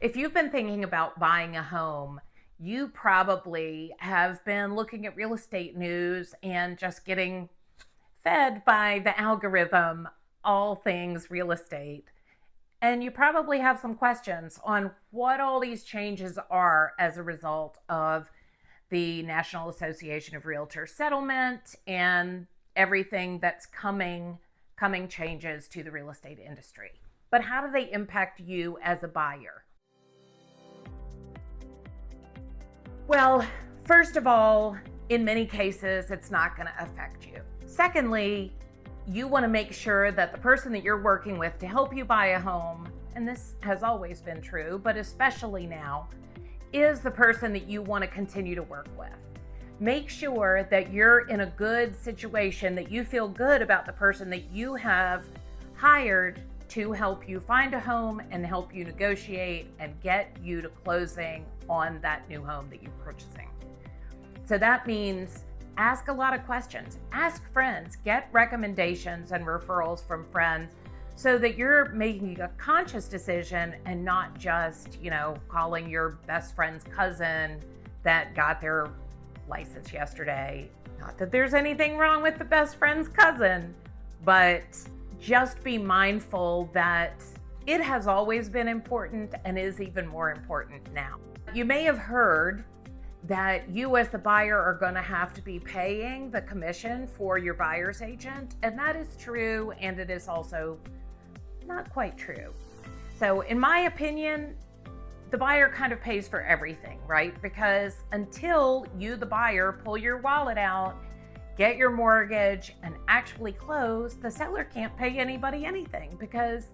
If you've been thinking about buying a home, you probably have been looking at real estate news and just getting fed by the algorithm all things real estate. And you probably have some questions on what all these changes are as a result of the National Association of Realtors settlement and everything that's coming changes to the real estate industry. But how do they impact you as a buyer? Well, first of all, in many cases, it's not going to affect you. Secondly, you want to make sure that the person that you're working with to help you buy a home, and this has always been true, but especially now, is the person that you want to continue to work with. Make sure that you're in a good situation, that you feel good about the person that you have hired to help you find a home and help you negotiate and get you to closing on that new home that you're purchasing. So that means ask a lot of questions, ask friends, get recommendations and referrals from friends so that you're making a conscious decision and not just, calling your best friend's cousin that got their license yesterday. Not that there's anything wrong with the best friend's cousin, but just be mindful that it has always been important and is even more important now. You may have heard that you as the buyer are going to have to be paying the commission for your buyer's agent, and that is true, and it is also not quite true. So in my opinion, the buyer kind of pays for everything, right? Because until you, the buyer, pull your wallet out, get your mortgage, and actually close, the seller can't pay anybody anything because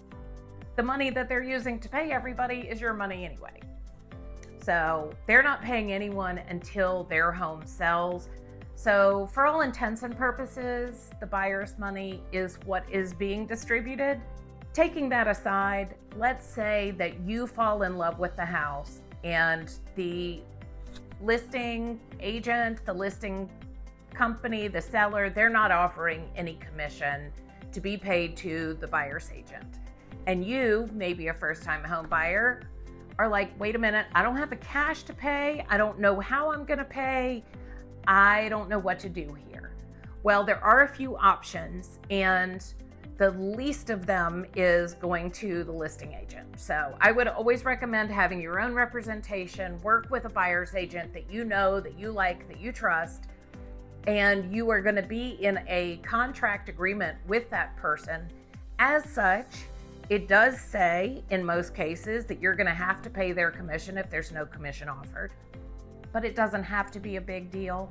the money that they're using to pay everybody is your money anyway. So they're not paying anyone until their home sells. So for all intents and purposes, the buyer's money is what is being distributed. Taking that aside, let's say that you fall in love with the house and the listing agent, the listing company, the seller, they're not offering any commission to be paid to the buyer's agent. And you, maybe a first-time home buyer, are like, wait a minute, I don't have the cash to pay. I don't know how I'm going to pay. I don't know what to do here. Well, there are a few options, and the least of them is going to the listing agent. So I would always recommend having your own representation, work with a buyer's agent that you know, that you like, that you trust, and you are going to be in a contract agreement with that person. As such, it does say in most cases that you're going to have to pay their commission if there's no commission offered, but it doesn't have to be a big deal.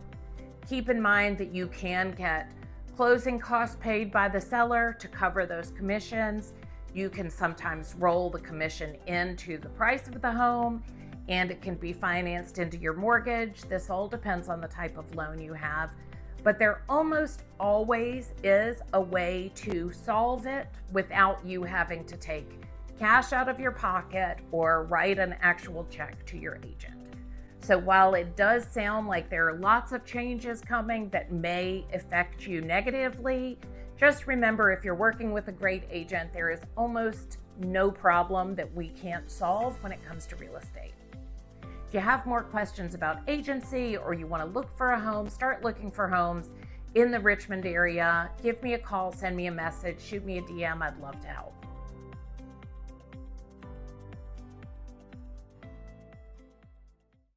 Keep in mind that you can get closing costs paid by the seller to cover those commissions. You can sometimes roll the commission into the price of the home, and it can be financed into your mortgage. This all depends on the type of loan you have, but there almost always is a way to solve it without you having to take cash out of your pocket or write an actual check to your agent. So while it does sound like there are lots of changes coming that may affect you negatively, just remember, if you're working with a great agent, there is almost no problem that we can't solve when it comes to real estate. If you have more questions about agency or you want to look for a home, start looking for homes in the Richmond area, give me a call, send me a message, shoot me a DM. I'd love to help.